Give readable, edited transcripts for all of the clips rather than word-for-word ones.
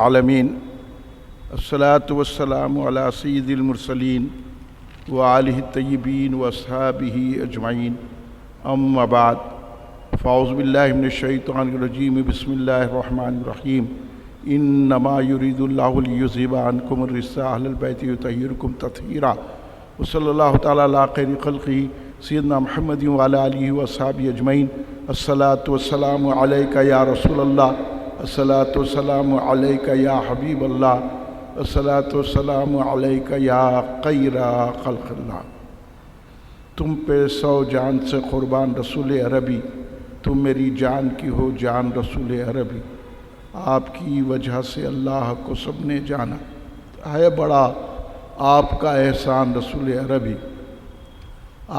عالمین الصلاۃ والسلام علی سید المرسلین وآلہ الطیبین واصحابہ اجمعین اما بعد فاعوذ باللہ من الشیطان الرجیم بسم اللہ الرحمن الرحیم انما یرید اللہ لیذہب عنکم الرجس اہل البیت ویطہرکم تطہیرا وصلی اللہ تعالی علی خیر خلقہ سیدنا محمد وعلی آلہ واصحابہ اجمعین الصلاۃ والسلام علیک یا رسول اللہ الصلاۃ والسلام علیک یا حبیب اللہ الصلاۃ والسلام علیک یا خیر خلق اللہ۔ تم پہ 100 جان سے قربان رسول عربی، تم میری جان کی ہو جان رسول عربی، آپ کی وجہ سے اللہ کو سب نے جانا، ہے بڑا آپ کا احسان رسول عربی۔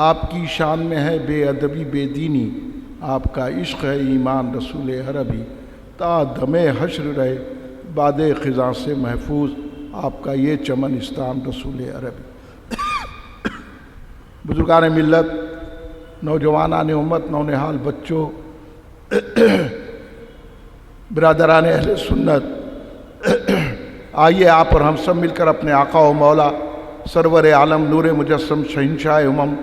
آپ کی شان میں ہے بے ادبی بے دینی، آپ کا عشق ہے ایمان رسول عربی، تا دم حشر رہے باد خزاں سے محفوظ، آپ کا یہ چمن استان رسول عربی۔ بزرگان ملت، نوجوانان امت، نونہال بچوں، برادران اہل سنت، آئیے آپ اور ہم سب مل کر اپنے آقا و مولا سرور عالم نور مجسم شہنشاہ امم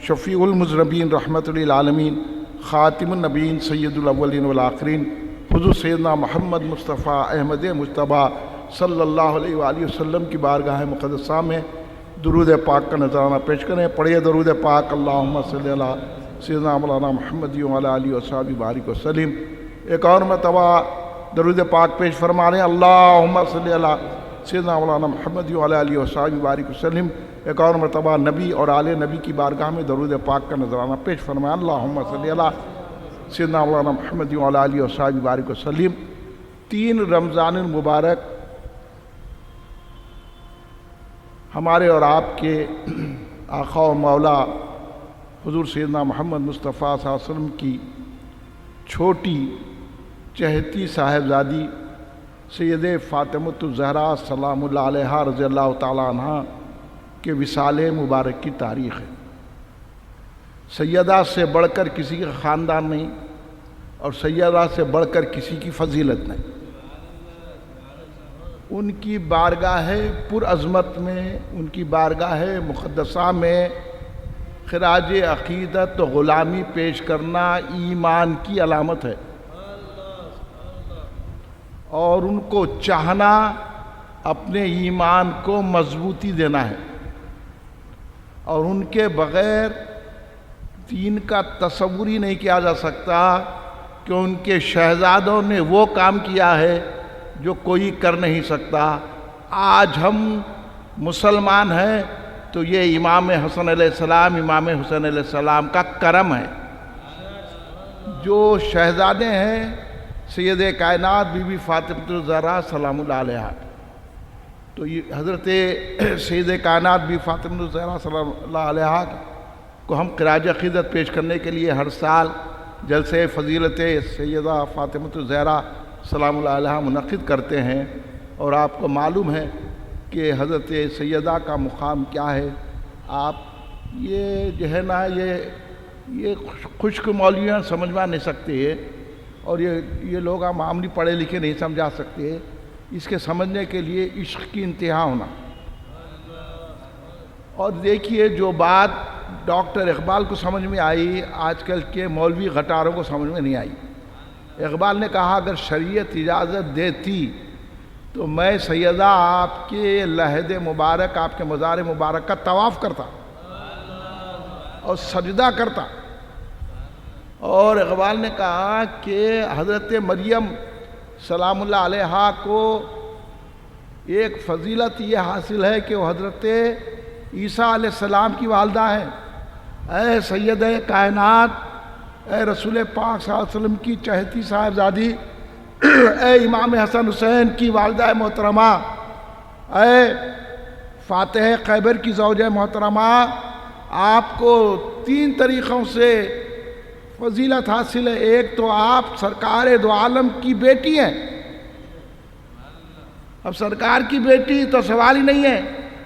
شفیع المذنبین رحمت للعالمین خاتم النبیین سید الاولین والآخرین حضور سیدنا محمد مصطفیٰ احمد مجتبیٰ صلی اللہ علیہ وآلہ وسلم کی بارگاہ مقدسہ میں درود پاک کا نذرانہ پیش کریں۔ پڑھیے درود پاک، اللہم صلی اللہ سیدنا مولانا محمد وعلی آلہ وصحبہ بارک وسلم۔ ایک اور مرتبہ درود پاک پیش فرما رہے ہیں، اللہم صلی اللہ سیدنا مولانا محمد وعلی آلہ وصحبہ بارک وسلم۔ ایک اور مرتبہ نبی اور آل نبی کی بارگاہ میں درود پاک کا نذرانہ پیش فرمائیں، اللہم صلی اللہ سیدنا مولانا محمد وعلی آلہ وصحبہ بارک وسلم۔ 3 رمضان المبارک ہمارے اور آپ کے آقا و مولا حضور سیدنا محمد مصطفیٰ صلی اللہ علیہ وسلم کی چھوٹی چہتی صاحبزادی سید فاطمۃ الزہرا سلام اللہ علیہا رضی اللہ تعالیٰ عنہ کے وصال مبارک کی تاریخ ہے۔ سیدہ سے بڑھ کر کسی کا خاندان نہیں، اور سیدہ سے بڑھ کر کسی کی فضیلت نہیں۔ ان کی بارگاہ پر عظمت میں، ان کی بارگاہ مقدسہ میں خراج عقیدت و غلامی پیش کرنا ایمان کی علامت ہے، اور ان کو چاہنا اپنے ایمان کو مضبوطی دینا ہے، اور ان کے بغیر دین کا تصور ہی نہیں کیا جا سکتا کہ ان کے شہزادوں نے وہ کام کیا ہے جو کوئی کر نہیں سکتا۔ آج ہم مسلمان ہیں تو یہ امام حسن علیہ السلام، امام حسین علیہ السلام کا کرم ہے۔ جو شہزادے ہیں سید کائنات بی بی فاطمۃ الزہرا سلام اللہ علیہا، تو یہ حضرت سید کائنات بی فاطمۃ الزہرا سلام اللہ علیہا کو ہم خراج عقیدت پیش کرنے کے لیے ہر سال جلسے فضیلت سیدہ فاطمۃ الزہرا سلام اللہ علیہا منعقد کرتے ہیں، اور آپ کو معلوم ہے کہ حضرت سیدہ کا مقام کیا ہے۔ آپ یہ جو ہے نا یہ خشک مولویاں سمجھوا نہیں سکتے، اور یہ لوگ معمولی پڑھے لکھے نہیں سمجھا سکتے۔ اس کے سمجھنے کے لیے عشق کی انتہا ہونا۔ اور دیکھیے، جو بات ڈاکٹر اقبال کو سمجھ میں آئی، آج کل کے مولوی غٹاروں کو سمجھ میں نہیں آئی۔ اقبال نے کہا، اگر شریعت اجازت دیتی تو میں سیدہ آپ کے لحد مبارک، آپ کے مزار مبارک کا طواف کرتا اور سجدہ کرتا۔ اور اقبال نے کہا کہ حضرت مریم سلام اللہ علیہا کو ایک فضیلت یہ حاصل ہے کہ وہ حضرت عیسیٰ علیہ السلام کی والدہ ہے۔ اے سید کائنات، اے رسول پاک صلی اللہ علیہ وسلم کی چہتی صاحبزادی، اے امام حسن حسین کی والدہ محترمہ، اے فاتح خیبر کی زوجہ محترمہ، آپ کو 3 طریقوں سے فضیلت حاصل ہے۔ ایک تو آپ سرکار دو عالم کی بیٹی ہیں۔ اب سرکار کی بیٹی تو سوال ہی نہیں ہے،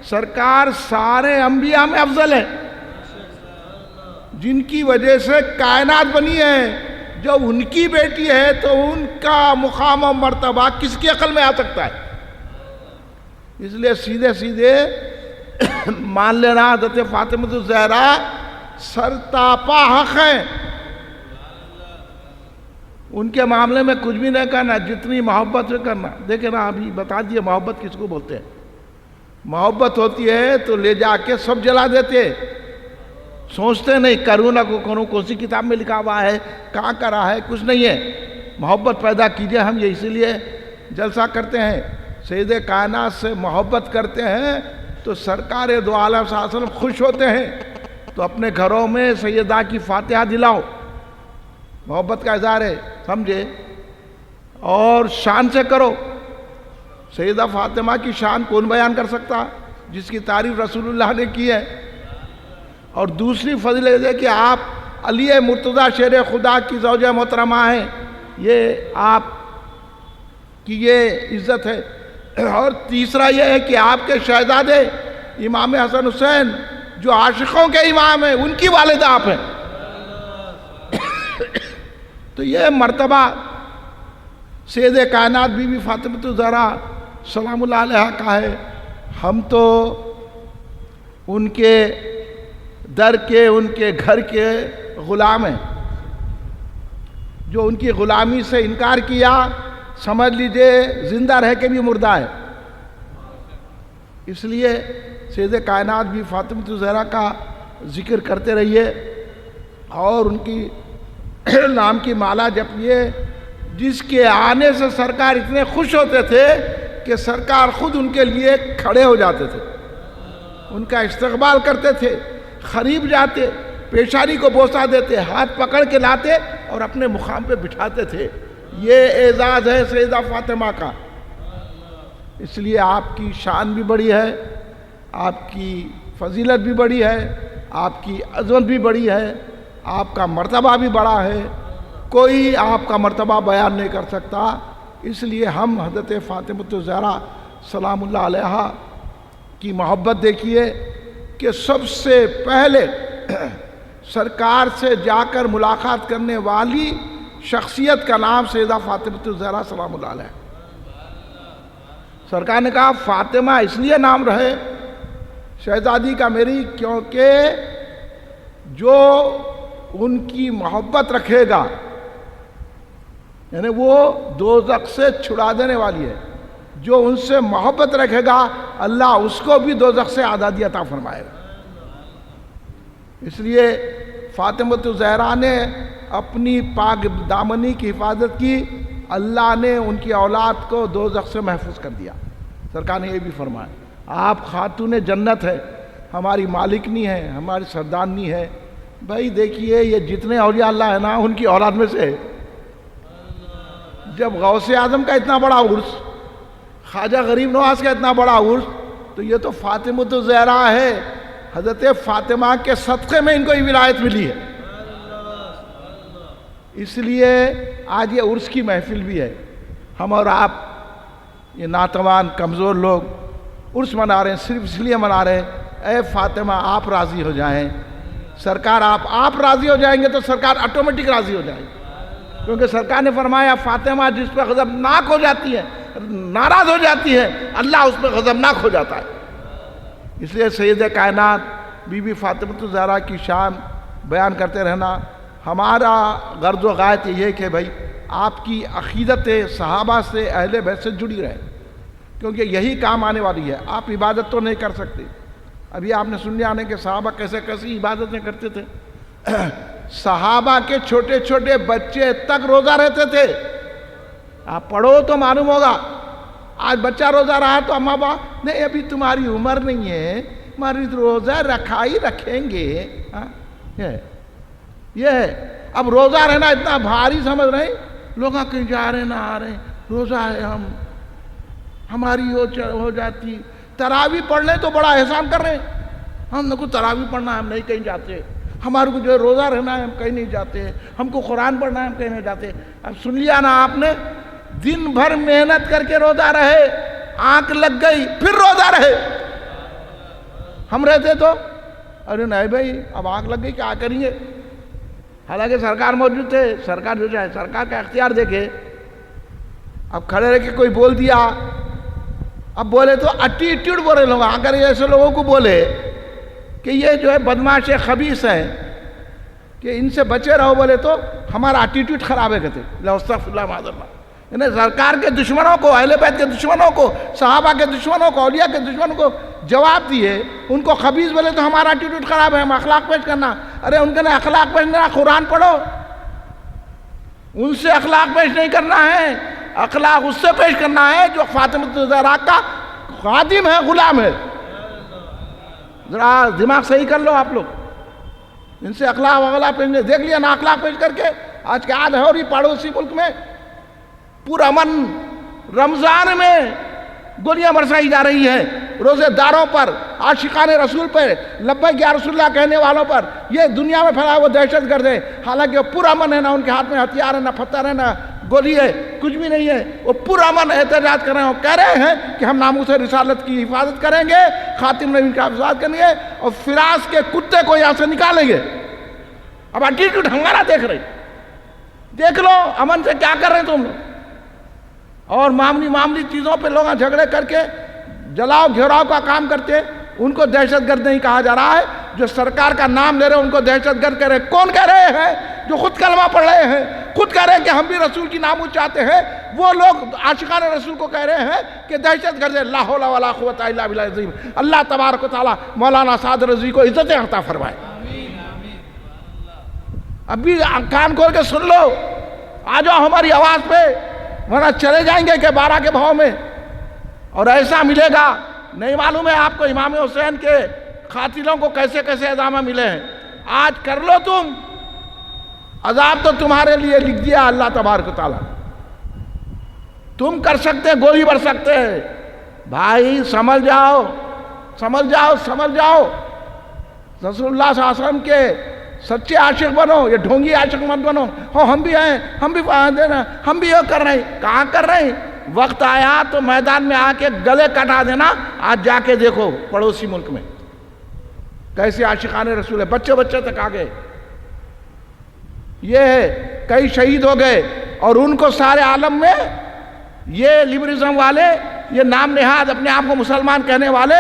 سرکار سارے انبیاء میں افضل ہے، جن کی وجہ سے کائنات بنی ہے۔ جو ان کی بیٹی ہے تو ان کا مقام و مرتبہ کس کی عقل میں آ سکتا ہے؟ اس لیے سیدھے سیدھے مان لینا حضرت فاطمہ الزہرا سرتاپا حق ہیں، ان کے معاملے میں کچھ بھی نہیں کرنا، جتنی محبت سے کرنا۔ دیکھیں نا، ابھی بتا دیے محبت کس کو بولتے ہیں۔ محبت ہوتی ہے تو لے جا کے سب جلا دیتے، سوچتے نہیں کروں نہ کو کروں، کون سی کتاب میں لکھا ہوا ہے، کہاں کرا ہے، کچھ نہیں ہے۔ محبت پیدا کیجئے، ہم یہ اسی لیے جلسہ کرتے ہیں، سید کائنات سے محبت کرتے ہیں تو سرکار دو عالم صلی اللہ علیہ وسلم خوش ہوتے ہیں۔ تو اپنے گھروں میں سیدہ کی فاتحہ دلاؤ، محبت کا اظہار ہے، سمجھے، اور شان سے کرو۔ سیدہ فاطمہ کی شان کون بیان کر سکتا، جس کی تعریف رسول اللہ نے کی ہے۔ اور دوسری فضیلت ہے کہ آپ علی مرتضیٰ شیر خدا کی زوجہ محترمہ ہیں، یہ آپ کی یہ عزت ہے۔ اور تیسرا یہ ہے کہ آپ کے شہزادے امام حسن حسین جو عاشقوں کے امام ہیں، ان کی والدہ آپ ہیں۔ تو یہ مرتبہ سید کائنات بی بی فاطمہ الزہرا سلام اللہ علیہ کا ہے۔ ہم تو ان کے در کے، ان کے گھر کے غلام ہیں۔ جو ان کی غلامی سے انکار کیا، سمجھ لیجئے زندہ رہ کے بھی مردہ ہے۔ اس لیے سید کائنات بھی فاطمہ الزہرا کا ذکر کرتے رہیے اور ان کی نام کی مالا جپیے، جس کے آنے سے سرکار اتنے خوش ہوتے تھے کہ سرکار خود ان کے لیے کھڑے ہو جاتے تھے، ان کا استقبال کرتے تھے، قریب جاتے، پیشانی کو بوسہ دیتے، ہاتھ پکڑ کے لاتے اور اپنے مقام پہ بٹھاتے تھے۔ یہ اعزاز ہے سیدہ فاطمہ کا۔ اس لیے آپ کی شان بھی بڑی ہے، آپ کی فضیلت بھی بڑی ہے، آپ کی عظمت بھی بڑی ہے، آپ کا مرتبہ بھی بڑا ہے، کوئی آپ کا مرتبہ بیان نہیں کر سکتا۔ اس لیے ہم حضرت فاطمہ الزہرا سلام اللہ علیہا کی محبت دیکھیے کہ سب سے پہلے سرکار سے جا کر ملاقات کرنے والی شخصیت کا نام سیدہ فاطمہ الزہرا سلام اللہ علیہ۔ سرکار نے کہا فاطمہ اس لیے نام رہے شہزادی کا میری، کیونکہ جو ان کی محبت رکھے گا، یعنی وہ دوزخ سے چھڑا دینے والی ہے۔ جو ان سے محبت رکھے گا اللہ اس کو بھی دوزخ سے آزادی عطا فرمائے گا۔ اس لیے فاطمہ الزہرا نے اپنی پاک دامنی کی حفاظت کی، اللہ نے ان کی اولاد کو دوزخ سے محفوظ کر دیا۔ سرکار نے یہ بھی فرمایا آپ خاتون جنت ہے، ہماری مالکنی ہے، ہماری سردارنی ہے۔ بھائی دیکھیے یہ جتنے اولیاء اللہ ہے نا ان کی اولاد میں سے ہے۔ جب غوث اعظم کا اتنا بڑا عرس، خواجہ غریب نواز کا اتنا بڑا عرس، تو یہ تو فاطمہ الزہرا ہے۔ حضرت فاطمہ کے صدقے میں ان کو یہ ولایت ملی ہے۔ اس لیے آج یہ عرس کی محفل بھی ہے۔ ہم اور آپ یہ ناتوان کمزور لوگ عرس منا رہے ہیں، صرف اس لیے منا رہے ہیں اے فاطمہ آپ راضی ہو جائیں۔ سرکار آپ راضی ہو جائیں گے تو سرکار آٹومیٹک راضی ہو جائے گی، کیونکہ سرکار نے فرمایا فاطمہ جس پہ غضبناک ہو جاتی ہے، ناراض ہو جاتی ہے، اللہ اس پہ غضبناک ہو جاتا ہے۔ اس لیے سید کائنات بی بی فاطمہ الزہرا کی شان بیان کرتے رہنا ہمارا غرض و غایت یہ ہے کہ بھائی آپ کی عقیدت صحابہ سے اہل بیت سے جڑی رہے، کیونکہ یہی کام آنے والی ہے۔ آپ عبادت تو نہیں کر سکتے۔ ابھی آپ نے سن لیا آنے کہ صحابہ کیسے کیسی عبادتیں کرتے تھے۔ صحابہ کے چھوٹے چھوٹے بچے تک روزہ رہتے تھے۔ آپ پڑھو تو معلوم ہوگا۔ آج بچہ روزہ رہا تو اماں باپ نہیں ابھی تمہاری عمر نہیں ہے، ہماری روزہ رکھائی رکھیں گے۔ یہ ہے اب روزہ رہنا اتنا بھاری سمجھ رہے ہیں لوگ، کہیں جا رہے نہ آ رہے، روزہ ہے ہماری ہو جاتی۔ تراویح پڑھ لیں تو بڑا احسان کر رہے ہیں، ہم کو تراویح پڑھنا ہے ہم نہیں کہیں جاتے، ہمارے کو جو ہے روزہ رہنا ہے ہم کہیں نہیں جاتے، ہم کو قرآن پڑھنا ہے ہم کہیں نہیں جاتے۔ اب سن لیا نا آپ نے، دن بھر محنت کر کے روزہ رہے، آنکھ لگ گئی پھر روزہ رہے۔ ہم رہتے تو ارے نہیں بھائی اب آنکھ لگ گئی کیا کریں گے، حالانکہ سرکار موجود تھے. سرکار جو چاہے سرکار کا اختیار دیکھے. اب کھڑے رہ کے کوئی بول دیا, اب بولے تو ایٹیٹیوڈ بولے لوگ, اگر ایسے لوگوں کو بولے کہ یہ جو ہے بدماش خبیث ہے کہ ان سے بچے رہو, بولے تو ہمارا ایٹیٹیوڈ خراب ہے کہتے استغفر اللہ معاذ اللہ. یعنی سرکار کے دشمنوں کو, اہل بیت کے دشمنوں کو, صحابہ کے دشمنوں کو, اولیاء کے دشمنوں کو جواب دیے, ان کو خبیث بولے تو ہمارا ایٹیٹیوڈ خراب ہے, ہم اخلاق پیش کرنا. ارے ان کے نے اخلاق پیش کرنا, قرآن پڑھو, ان سے اخلاق پیش نہیں کرنا ہے. اخلاق اس سے پیش کرنا ہے جو فاطمہ الزہرا کا خادم ہے, غلام ہے. ذرا دماغ صحیح کر لو آپ لوگ. ان سے اخلاق پیش دیکھ لیا نا, اخلاق پیش کر کے آج کے حال ہے. اور یہ پڑوسی ملک میں پرامن رمضان میں گولیاں برسائی جا رہی ہیں, روزے داروں پر, عاشقان رسول پر, لبیک یا رسول اللہ کہنے والوں پر. یہ دنیا میں پھیلا وہ دہشت گرد ہے, حالانکہ وہ پرامن ہے, نہ ان کے ہاتھ میں ہتھیار ہے, نہ پتھر ہے, نہ گولی ہے, کچھ بھی نہیں ہے. وہ پرامن احتجاج کر رہے ہیں, وہ کہہ رہے ہیں کہ ہم ناموس رسالت کی حفاظت کریں گے, خاتم نبیین کا حفاظت کریں گے, اور فراس کے کتے کو یہاں سے نکالیں گے. اب ایٹیٹیوڈ ہمارا دیکھ رہے, دیکھ لو امن سے کیا کر رہے ہیں تم لوگ. اور معمولی چیزوں پہ لوگ جھگڑے کر کے جلاؤ گھیراؤ کا کام کرتے, ان کو دہشت گرد نہیں کہا جا رہا ہے. جو سرکار کا نام لے رہے ہیں ان کو دہشت گرد کہہ رہے ہیں. کون کہہ رہے ہیں؟ جو خود کلمہ پڑھ رہے ہیں, خود کہہ رہے ہیں کہ ہم بھی رسول کی ناموس چاہتے ہیں. وہ لوگ عاشقان رسول کو کہہ رہے ہیں کہ دہشت گرد ہے. لا حول ولا قوت الا باللہ العظیم. اللہ تبارک و تعالیٰ مولانا سعد رضوی کو عزت عطا فرمائے. ابھی کان کھول کے سن لو, آ جاؤ ہماری آواز پہ, ورنہ چلے جائیں گے کہ 12 کے بھاؤ میں. اور ایسا ملے گا, نہیں معلوم ہے آپ کو امام حسین کے قاتلوں کو کیسے کیسے اعدام ملے ہیں. آج کر لو تم, عذاب تو تمہارے لیے لکھ دیا اللہ تبارک و تعالیٰ. تم کر سکتے, گولی بڑھ سکتے ہیں. بھائی سمجھ جاؤ, سمجھ جاؤ, سمجھ جاؤ. رسول اللہ صلی اللہ علیہ وسلم کے سچے عاشق بنو, یہ ڈھونگی عاشق مت بنو. ہم بھی ہیں, ہم بھی یہ کر رہے ہیں. کہاں کر رہے ہیں؟ وقت آیا تو میدان میں آ کے گلے کٹا دینا. آج جا کے دیکھو پڑوسی ملک میں کیسے عاشقان رسول ہے, بچے بچے تک آ گئے. یہ ہے, کئی شہید ہو گئے, اور ان کو سارے عالم میں یہ لبرزم والے, یہ نام نہاد اپنے آپ کو مسلمان کہنے والے,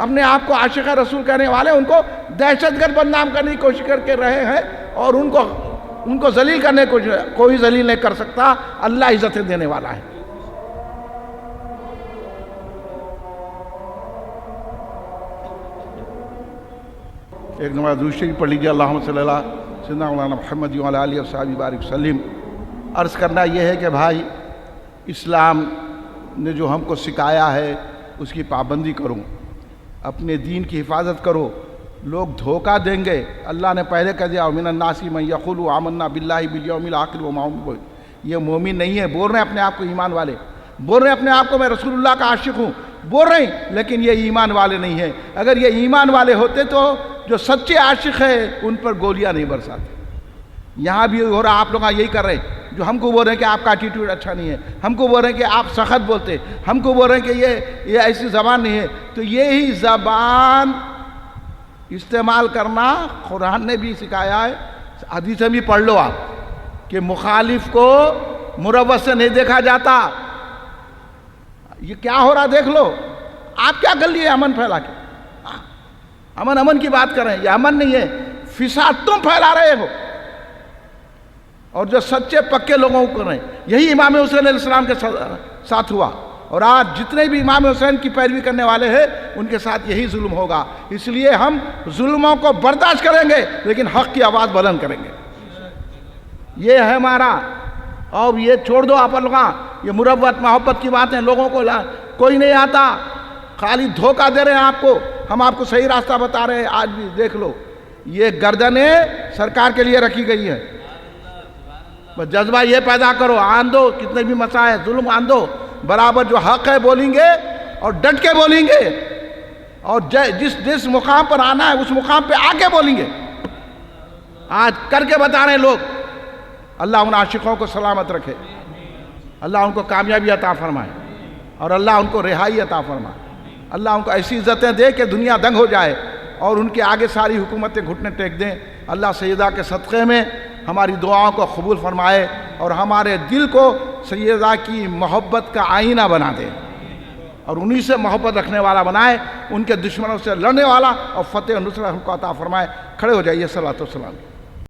اپنے آپ کو عاشق رسول کہنے والے, ان کو دہشت گرد بدنام کرنے کی کوشش کر کے رہے ہیں. اور ان کو ذلیل کرنے کو کوئی ذلیل نہیں کر سکتا. اللہ عزت دینے والا ہے. ایک نماز درود شریف پڑھ لیجیے. اللہم صلی اللہ سیدنا مولانا محمد وعلی آلہ وصحبہ بارک وسلم. عرض کرنا یہ ہے کہ بھائی, اسلام نے جو ہم کو سکھایا ہے اس کی پابندی کرو, اپنے دین کی حفاظت کرو. لوگ دھوکہ دیں گے. اللہ نے پہلے کہہ دیا ومن الناس من یقول آمنا باللہ بالیوم الاخر وما هم بمؤمنین. یہ مومن نہیں ہے, بول رہے ہیں اپنے آپ کو ایمان والے, بول رہے ہیں اپنے آپ کو میں رسول اللہ کا عاشق ہوں, بول رہے ہیں, لیکن یہ ایمان والے نہیں ہیں. اگر یہ ایمان والے ہوتے تو جو سچے عاشق ہیں ان پر گولیاں نہیں برساتے. یہاں بھی ہو رہا, آپ لوگ یہی کر رہے ہیں. جو ہم کو بول رہے ہیں کہ آپ کا ایٹیٹیوڈ اچھا نہیں ہے, ہم کو بول رہے ہیں کہ آپ سخت بولتے, ہم کو بول رہے ہیں کہ یہ ایسی زبان نہیں ہے. تو یہی زبان استعمال کرنا قرآن نے بھی سکھایا ہے. حدیث میں بھی پڑھ لو آپ کہ مخالف کو مروت سے نہیں دیکھا جاتا. یہ کیا ہو رہا دیکھ لو. آپ کیا کر لیے امن پھیلا کے؟ امن کی بات کر رہے ہیں, یہ امن نہیں ہے, فساد تم پھیلا رہے ہو. اور جو سچے پکے لوگوں کو کر رہے ہیں, یہی امام حسین علیہ السلام کے ساتھ ہوا. اور آج جتنے بھی امام حسین کی پیروی کرنے والے ہیں ان کے ساتھ یہی ظلم ہوگا. اس لیے ہم ظلموں کو برداشت کریں گے لیکن حق کی آواز بلند کریں گے. یہ ہے ہمارا. اور یہ چھوڑ دو آپ لوگاں, یہ مروت محبت کی باتیں لوگوں کو کوئی نہیں آتا, خالی دھوکہ دے رہے ہیں آپ کو. ہم آپ کو صحیح راستہ بتا رہے ہیں. آج بھی دیکھ لو, یہ گردنیں سرکار کے لیے رکھی گئی ہیں. بس جذبہ یہ پیدا کرو, آن دو کتنے بھی مسائل ظلم آن دو, برابر جو حق ہے بولیں گے اور ڈٹ کے بولیں گے. اور جس مقام پر آنا ہے اس مقام پہ آ کے بولیں گے. آج کر کے بتا رہے ہیں لوگ. اللہ ان عاشقوں کو سلامت رکھے, اللہ ان کو کامیابی عطا فرمائے, اور اللہ ان کو رہائی عطا فرمائے. اللہ ان کو ایسی عزتیں دے کہ دنیا دنگ ہو جائے, اور ان کے آگے ساری حکومتیں گھٹنے ٹیک دیں. اللہ سیدہ کے صدقے میں ہماری دعاؤں کو قبول فرمائے اور ہمارے دل کو سیدہ کی محبت کا آئینہ بنا دے اور انہی سے محبت رکھنے والا بنائے، ان کے دشمنوں سے لڑنے والا اور فتح و نصرت ہم کو عطا فرمائے۔ کھڑے ہو جائیے، صلوات و سلام۔